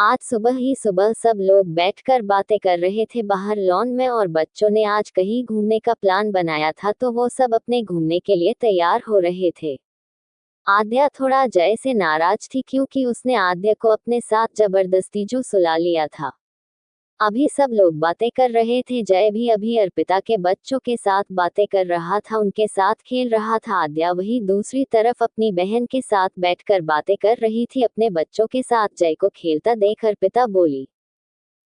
आज सुबह ही सुबह सब लोग बैठकर बातें कर रहे थे बाहर लॉन में और बच्चों ने आज कहीं घूमने का प्लान बनाया था तो वो सब अपने घूमने के लिए तैयार हो रहे थे। आद्या थोड़ा जय से नाराज थी क्योंकि उसने आद्या को अपने साथ जबरदस्ती जो सुला लिया था। अभी सब लोग बातें कर रहे थे। जय भी अभी अर्पिता के बच्चों के साथ बातें कर रहा था, उनके साथ खेल रहा था। आद्या वही दूसरी तरफ अपनी बहन के साथ बैठकर बातें कर रही थी अपने बच्चों के साथ। जय को खेलता देख अर्पिता बोली,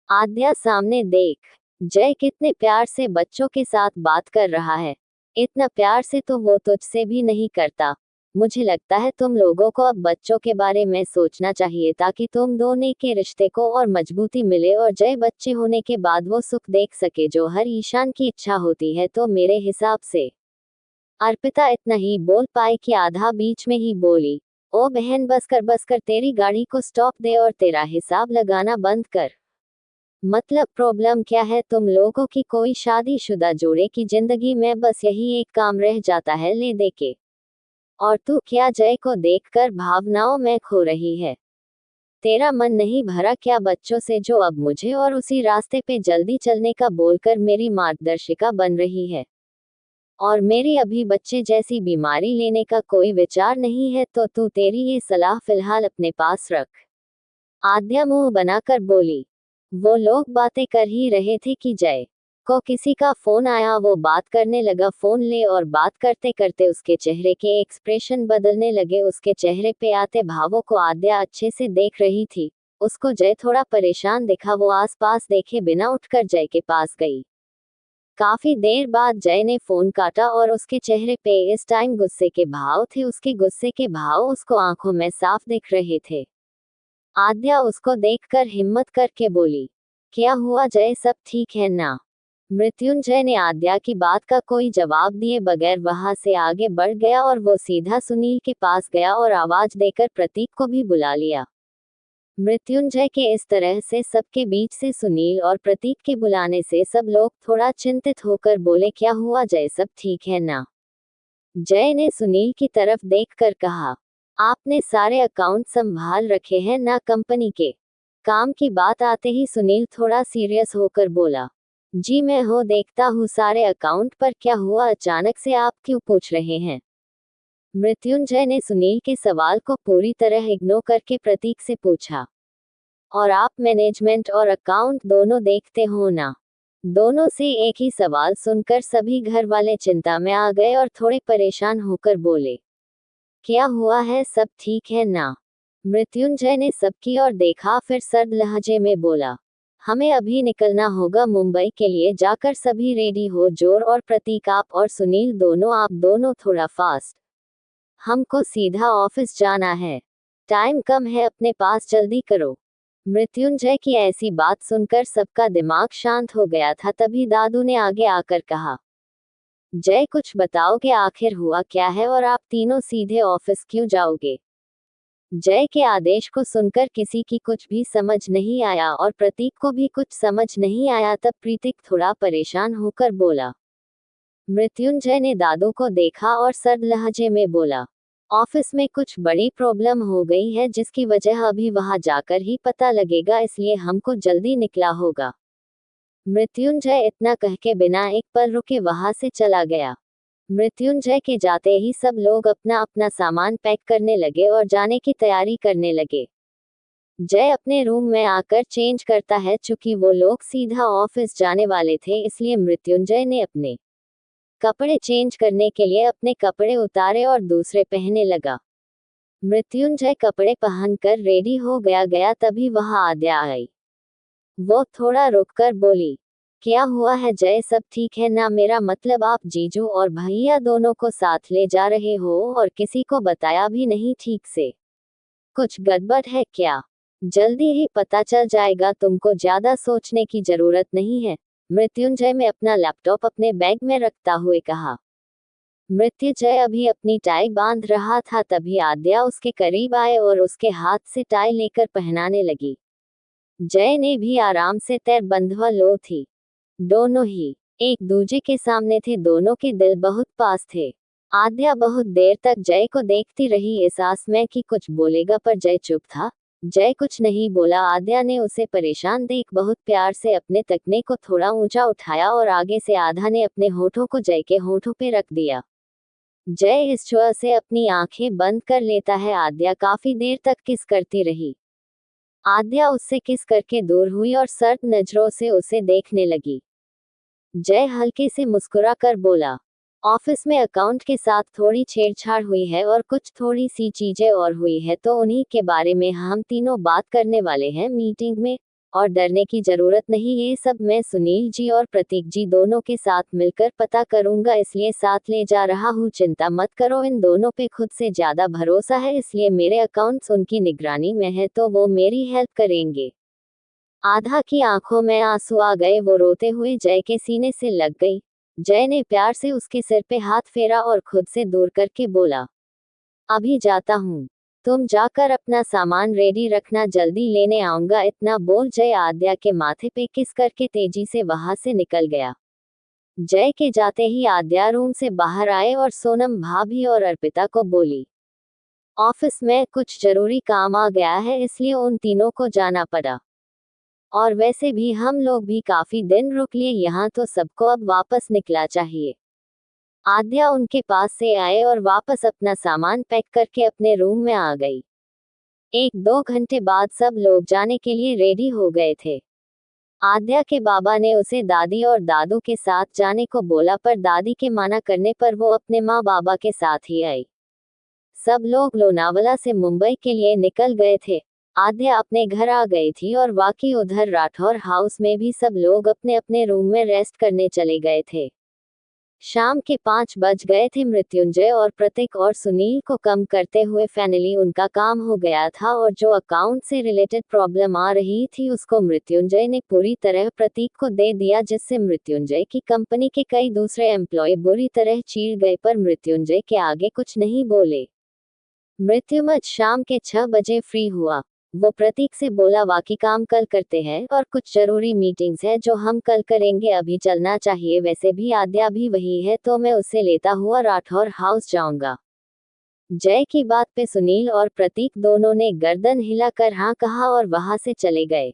आद्या सामने देख, जय कितने प्यार से बच्चों के साथ बात कर रहा है। इतना प्यार से तो वो तुझसे भी नहीं करता। मुझे लगता है तुम लोगों को अब बच्चों के बारे में सोचना चाहिए ताकि तुम दोनों के रिश्ते को और मजबूती मिले और जय बच्चे होने के बाद वो सुख देख सके जो हर ईशान की इच्छा होती है। तो मेरे हिसाब से अर्पिता इतना ही बोल पाई कि आधा बीच में ही बोली, ओ बहन बस कर तेरी गाड़ी को स्टॉप दे और तेरा हिसाब लगाना बंद कर। मतलब प्रॉब्लम क्या है तुम लोगों की? कोई शादीशुदा जोड़े की जिंदगी में बस यही एक काम रह जाता है, ले दे के। और तू क्या जय को देखकर भावनाओं में खो रही है? तेरा मन नहीं भरा क्या बच्चों से जो अब मुझे और उसी रास्ते पे जल्दी चलने का बोलकर मेरी मार्गदर्शिका बन रही है? और मेरी अभी बच्चे जैसी बीमारी लेने का कोई विचार नहीं है तो तू तेरी ये सलाह फिलहाल अपने पास रख। आद्या मुंह बनाकर बोली। वो लोग बातें कर ही रहे थे कि जय को किसी का फोन आया। वो बात करने लगा, फोन ले और बात करते करते उसके चेहरे के एक्सप्रेशन बदलने लगे। उसके चेहरे पे आते भावों को आद्या अच्छे से देख रही थी। उसको जय थोड़ा परेशान दिखा। वो आसपास देखे बिना उठकर जय के पास गई। काफी देर बाद जय ने फोन काटा और उसके चेहरे पे इस टाइम गुस्से के भाव थे। उसके गुस्से के भाव उसको आंखों में साफ दिख रहे थे। आद्या उसको देखकर हिम्मत करके बोली, क्या हुआ जय, सब ठीक है ना? मृत्युंजय ने आद्या की बात का कोई जवाब दिए बगैर वहां से आगे बढ़ गया और वो सीधा सुनील के पास गया और आवाज देकर प्रतीक को भी बुला लिया। मृत्युंजय के इस तरह से सबके बीच से सुनील और प्रतीक के बुलाने से सब लोग थोड़ा चिंतित होकर बोले, क्या हुआ जय, सब ठीक है ना? जय ने सुनील की तरफ देखकर कहा, आपने सारे अकाउंट संभाल रखे हैं ना कंपनी के? काम की बात आते ही सुनील थोड़ा सीरियस होकर बोला, जी मैं हो देखता हूँ सारे अकाउंट, पर क्या हुआ अचानक से आप क्यों पूछ रहे हैं? मृत्युंजय ने सुनील के सवाल को पूरी तरह इग्नोर करके प्रतीक से पूछा, और आप मैनेजमेंट और अकाउंट दोनों देखते हो ना? दोनों से एक ही सवाल सुनकर सभी घर वाले चिंता में आ गए और थोड़े परेशान होकर बोले, क्या हुआ है, सब ठीक है ना? मृत्युंजय ने सबकी ओर देखा, फिर सर्द लहजे में बोला, हमें अभी निकलना होगा मुंबई के लिए, जाकर सभी रेडी हो। जोर और प्रतीक आप और सुनील दोनों, आप दोनों थोड़ा फास्ट, हमको सीधा ऑफिस जाना है, टाइम कम है अपने पास, जल्दी करो। मृत्युंजय की ऐसी बात सुनकर सबका दिमाग शांत हो गया था। तभी दादू ने आगे आकर कहा, जय कुछ बताओगे, आखिर हुआ क्या है और आप तीनों सीधे ऑफिस क्यों जाओगे? जय के आदेश को सुनकर किसी की कुछ भी समझ नहीं आया और प्रतीक को भी कुछ समझ नहीं आया। तब प्रतीक थोड़ा परेशान होकर बोला। मृत्युंजय ने दादू को देखा और सर्द लहजे में बोला, ऑफिस में कुछ बड़ी प्रॉब्लम हो गई है जिसकी वजह अभी वहां जाकर ही पता लगेगा, इसलिए हमको जल्दी निकला होगा। मृत्युंजय इतना कह के बिना एक पल रुके वहां से चला गया। मृत्युंजय के जाते ही सब लोग अपना अपना सामान पैक करने लगे और जाने की तैयारी करने लगे। जय अपने रूम में आकर चेंज करता है। चूंकि वो लोग सीधा ऑफिस जाने वाले थे, इसलिए मृत्युंजय ने अपने कपड़े चेंज करने के लिए अपने कपड़े उतारे और दूसरे पहनने लगा। मृत्युंजय कपड़े पहनकर रेडी हो गया तभी वहां आद्या आई। वो थोड़ा रुककर बोली, क्या हुआ है जय, सब ठीक है ना? मेरा मतलब आप जीजू और भैया दोनों को साथ ले जा रहे हो और किसी को बताया भी नहीं ठीक से? कुछ गड़बड़ है क्या? जल्दी ही पता चल जाएगा, तुमको ज्यादा सोचने की जरूरत नहीं है। मृत्युंजय में अपना लैपटॉप अपने बैग में रखता हुए कहा। मृत्युंजय अभी अपनी टाई बांध रहा था तभी आद्या उसके करीब आए और उसके हाथ से टाई लेकर पहनाने लगी। जय ने भी आराम से तैर बंधवा लो थी। दोनों ही एक दूजे के सामने थे, दोनों के दिल बहुत पास थे। आद्या बहुत देर तक जय को देखती रही, इस आस में कि कुछ बोलेगा, पर जय चुप था। जय कुछ नहीं बोला। आद्या ने उसे परेशान देख बहुत प्यार से अपने तकने को थोड़ा ऊंचा उठाया और आगे से आधा ने अपने होठों को जय के होठों पे रख दिया। जय इस छुआ से अपनी आंखें बंद कर लेता है। आद्या काफी देर तक किस करती रही। आद्या उससे किस करके दूर हुई और सर्द नजरों से उसे देखने लगी। जय हल्के से मुस्कुरा कर बोला, ऑफिस में अकाउंट के साथ थोड़ी छेड़छाड़ हुई है और कुछ थोड़ी सी चीजें और हुई है, तो उन्हीं के बारे में हम तीनों बात करने वाले हैं मीटिंग में। और डरने की जरूरत नहीं, ये सब मैं सुनील जी और प्रतीक जी दोनों के साथ मिलकर पता करूंगा, इसलिए साथ ले जा रहा हूँ। चिंता मत करो, इन दोनों पे खुद से ज्यादा भरोसा है, इसलिए मेरे अकाउंट्स उनकी निगरानी में है तो वो मेरी हेल्प करेंगे। आधा की आंखों में आंसू आ गए। वो रोते हुए जय के सीने से लग गई। जय ने प्यार से उसके सिर पे हाथ फेरा और खुद से दूर करके बोला, अभी जाता हूँ, तुम जाकर अपना सामान रेडी रखना, जल्दी लेने आऊंगा। इतना बोल जय आद्या के माथे पे किस करके तेजी से वहां से निकल गया। जय के जाते ही आद्या रूम से बाहर आए और सोनम भाभी और अर्पिता को बोली, ऑफिस में कुछ जरूरी काम आ गया है, इसलिए उन तीनों को जाना पड़ा। और वैसे भी हम लोग भी काफी दिन रुक लिए यहाँ, तो सबको अब वापस निकला चाहिए। आद्या उनके पास से आए और वापस अपना सामान पैक करके अपने रूम में आ गई। 1-2 घंटे बाद सब लोग जाने के लिए रेडी हो गए थे। आद्या के बाबा ने उसे दादी और दादू के साथ जाने को बोला, पर दादी के मना करने पर वो अपने माँ बाबा के साथ ही आई। सब लोग लोनावला से मुंबई के लिए निकल गए थे। आद्या अपने घर आ गई थी और बाकी उधर राठौर हाउस में भी सब लोग अपने अपने रूम में रेस्ट करने चले गए थे। शाम के 5 बज गए थे। मृत्युंजय और प्रतीक और सुनील को कम करते हुए फाइनली उनका काम हो गया था, और जो अकाउंट से रिलेटेड प्रॉब्लम आ रही थी उसको मृत्युंजय ने पूरी तरह प्रतीक को दे दिया, जिससे मृत्युंजय की कंपनी के कई दूसरे एम्प्लॉय बुरी तरह चीड़ गए, पर मृत्युंजय के आगे कुछ नहीं बोले। मृत्युंजय शाम के 6 बजे फ्री हुआ। वो प्रतीक से बोला, बाकी काम कल करते हैं और कुछ जरूरी मीटिंग्स है जो हम कल करेंगे, अभी चलना चाहिए। वैसे भी आद्या भी वही है तो मैं उसे लेता हुआ राठौर हाउस जाऊंगा। जय की बात पे सुनील और प्रतीक दोनों ने गर्दन हिलाकर हाँ कहा और वहां से चले गए।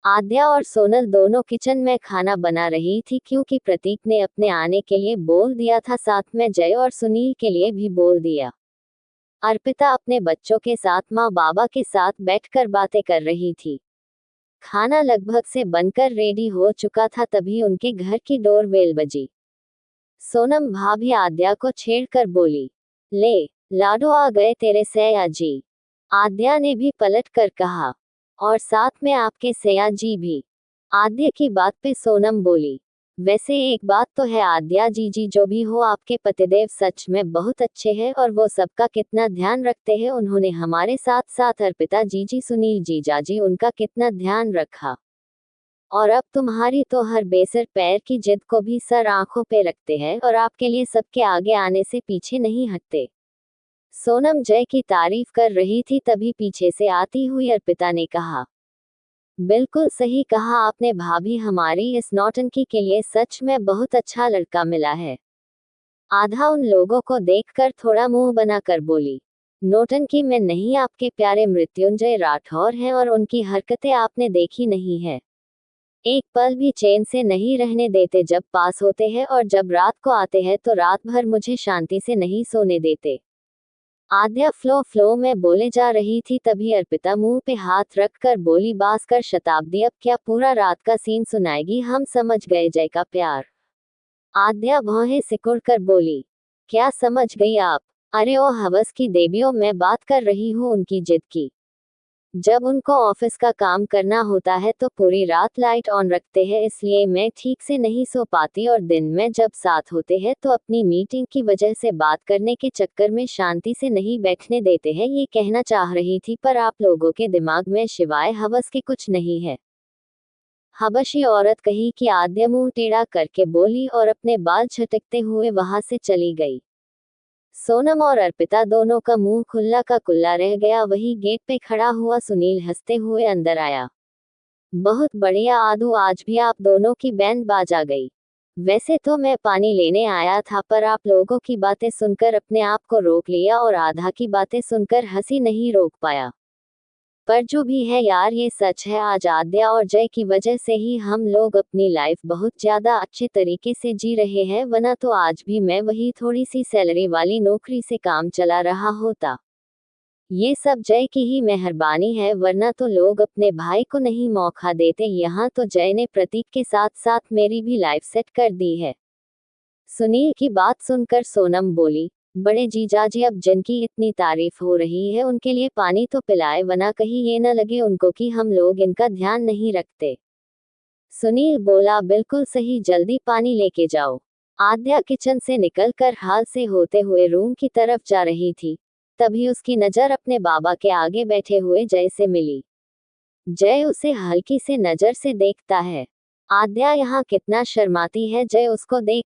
आद्या और सोनल दोनों किचन में खाना बना रही थी, क्योंकि प्रतीक ने अपने आने के लिए बोल दिया था, साथ में जय और सुनील के लिए भी बोल दिया। अर्पिता अपने बच्चों के साथ माँ बाबा के साथ बैठकर बातें कर रही थी। खाना लगभग से बनकर रेडी हो चुका था, तभी उनके घर की डोरबेल बजी। सोनम भाभी आद्या को छेड़कर बोली, ले लाडो आ गए तेरे सैया जी। आद्या ने भी पलट कर कहा, और साथ में आपके सैया जी भी। आद्या की बात पे सोनम बोली, वैसे एक बात तो है आद्या जी जो भी हो, आपके पतिदेव सच में बहुत अच्छे हैं और वो सबका कितना ध्यान रखते हैं। उन्होंने हमारे साथ साथ अर्पिता जी सुनील जीजाजी उनका कितना ध्यान रखा, और अब तुम्हारी तो हर बेसर पैर की जिद को भी सर आंखों पे रखते हैं और आपके लिए सबके आगे आने से पीछे नहीं हटते। सोनम जय की तारीफ कर रही थी, तभी पीछे से आती हुई अर्पिता ने कहा, बिल्कुल सही कहा आपने भाभी, हमारी इस नौटंकी के लिए सच में बहुत अच्छा लड़का मिला है। आधा उन लोगों को देखकर थोड़ा मुंह बनाकर बोली, नौटंकी में नहीं, आपके प्यारे मृत्युंजय राठौर हैं और उनकी हरकतें आपने देखी नहीं है। एक पल भी चैन से नहीं रहने देते, जब पास होते हैं और जब रात को आते हैं तो रात भर मुझे शांति से नहीं सोने देते। आद्या फ्लो में बोले जा रही थी, तभी अर्पिता मुंह पे हाथ रख कर बोली, बास कर शताब्दी, अब क्या पूरा रात का सीन सुनाएगी? हम समझ गए जय का प्यार। आद्या भौहें सिकुड़ कर बोली, क्या समझ गई आप? अरे ओ हवस की देवियों, मैं बात कर रही हूँ उनकी जिद की। जब उनको ऑफिस का काम करना होता है तो पूरी रात लाइट ऑन रखते हैं, इसलिए मैं ठीक से नहीं सो पाती, और दिन में जब साथ होते हैं तो अपनी मीटिंग की वजह से बात करने के चक्कर में शांति से नहीं बैठने देते हैं। ये कहना चाह रही थी, पर आप लोगों के दिमाग में सिवाय हवस के कुछ नहीं है। हबशी औरत कही कि आद्या मुंह टेढ़ा करके बोली और अपने बाल झटकते हुए वहां से चली गई। सोनम और अर्पिता दोनों का मुंह खुल्ला का कुल्ला रह गया। वही गेट पे खड़ा हुआ सुनील हंसते हुए अंदर आया, बहुत बढ़िया आदू, आज भी आप दोनों की बैंड बाजा गई। वैसे तो मैं पानी लेने आया था, पर आप लोगों की बातें सुनकर अपने आप को रोक लिया और आधा की बातें सुनकर हंसी नहीं रोक पाया। पर जो भी है यार, ये सच है, आज आद्या और जय की वजह से ही हम लोग अपनी लाइफ बहुत ज्यादा अच्छे तरीके से जी रहे हैं, वरना तो आज भी मैं वही थोड़ी सी सैलरी वाली नौकरी से काम चला रहा होता। ये सब जय की ही मेहरबानी है, वरना तो लोग अपने भाई को नहीं मौका देते। यहाँ तो जय ने प्रतीक के साथ साथ मेरी भी लाइफ सेट कर दी है। सुनील की बात सुनकर सोनम बोली, बड़े जीजाजी, अब जिनकी इतनी तारीफ हो रही है उनके लिए पानी तो पिलाए, वरना कहीं ये न लगे उनको कि हम लोग इनका ध्यान नहीं रखते। सुनील बोला, बिल्कुल सही, जल्दी पानी लेके जाओ। आद्या किचन से निकलकर हाल से होते हुए रूम की तरफ जा रही थी, तभी उसकी नजर अपने बाबा के आगे बैठे हुए जय से मिली। जय उसे हल्की से नजर से देखता है। आद्या यहाँ कितना शर्माती है, जय उसको देख